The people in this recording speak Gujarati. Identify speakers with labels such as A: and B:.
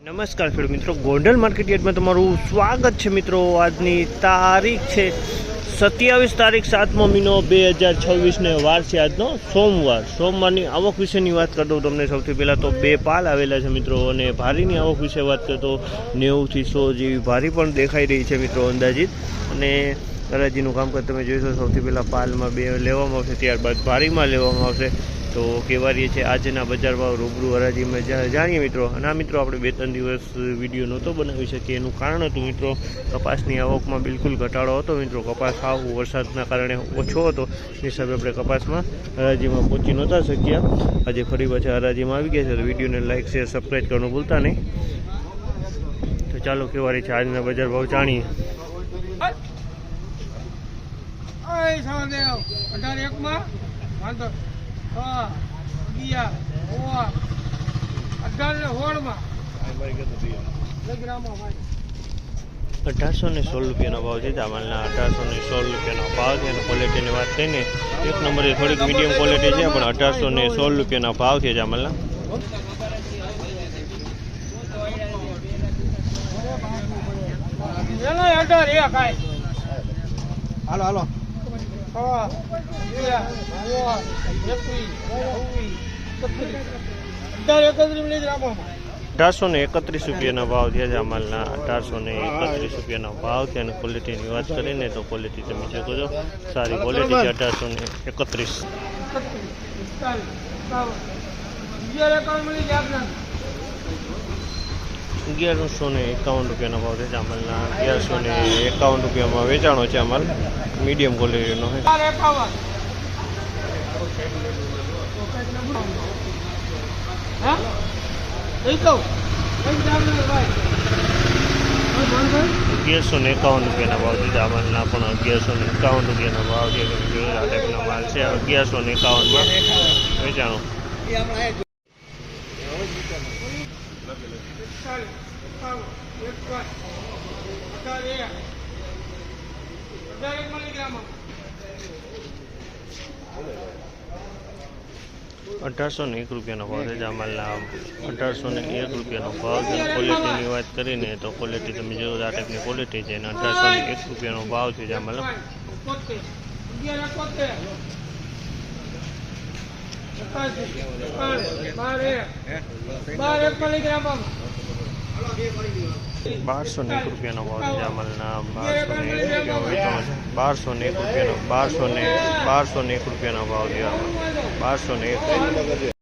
A: નમસ્કાર ખેડૂત મિત્રો, ગોંડલ માર્કેટ યાર્ડમાં તમારું સ્વાગત છે મિત્રો। આજની તારીખ છે 27 તારીખ 7મો મહિનો 2026 ને વાર છે આજનો સોમવારની આવક વિશેની વાત કરતો તમને સૌથી પહેલાં તો બે પાલ આવેલા છે મિત્રો। અને ભારીની આવક વિશે વાત કરતો 90 થી 100 જેવી ભારી પણ દેખાઈ રહી છે મિત્રો અંદાજિત। અને હરાજીનું કામકાજ તમે જોઈશો। સૌથી પહેલાં પાલમાં બે લેવામાં આવશે, ત્યારબાદ ભારીમાં લેવામાં આવશે। તો કેવા રહી છે આજના બજાર ભાવ રૂબરૂ હરાજીમાં જાણીએ મિત્રો। અને આ મિત્રો આપણે 2-3 દિવસ વિડીયો નહોતો બનાવી શકીએ, એનું કારણ હતું મિત્રો કપાસની આવકમાં બિલકુલ ઘટાડો હતો મિત્રો। કપાસ સાવ વરસાદના કારણે ઓછો હતો, એ હિસાબે આપણે કપાસમાં હરાજીમાં પહોંચી નહોતા શક્યા। આજે ફરી પાછા હરાજીમાં આવી ગયા છે, તો વિડીયોને લાઇક શેર સબસ્ક્રાઈબ કરવાનું ભૂલતા નહીં। તો ચાલો કેવા રહી છે આજના બજાર ભાવ જાણીએ।
B: हाँ,
A: 1816 રૂપિયાનો ભાવ છે જામલના। 1816 રૂપિયાનો ભાવ છે। અને ક્વોલિટીની વાત કરીને એક નંબરે થોડીક મીડિયમ ક્વોલિટી છે, પણ 1816 રૂપિયાનો ભાવ છે જામલના।
B: हालो हालो
A: 1831 રૂપિયાના ભાવ થયા જામલના। 1831 રૂપિયાનો ભાવ છે। અને ક્વોલિટીની વાત કરીને તો ક્વોલિટી તમે શકો છો, સારી ક્વોલિટી છે। 1831 1151 રૂપિયાનો ભાવ છે જામલના। 1151 રૂપિયામાં વેચાણો છે અમાલ, મીડિયમ ક્વોલિટીનો છે। 1151 રૂપિયાના ભાવ છે જામલના, પણ 1151 રૂપિયાનો ભાવ છે। આ ટાઈપનો માલ છે 1151માં વેચાણો। ₹1801 રૂપિયાનો ભાવ છે જામલના। 1801 રૂપિયાનો ભાવ છે। ક્વોલિટીની વાત કરીને તો ક્વોલિટી તમે જોવો આ ટાઈપની ક્વોલિટી છે, અને 1801 રૂપિયાનો ભાવ છે જામલના। ₹1201 રૂપિયાનો ભાવ છે જામલના। 1201 રૂપિયાનો ભાવ છે। 1201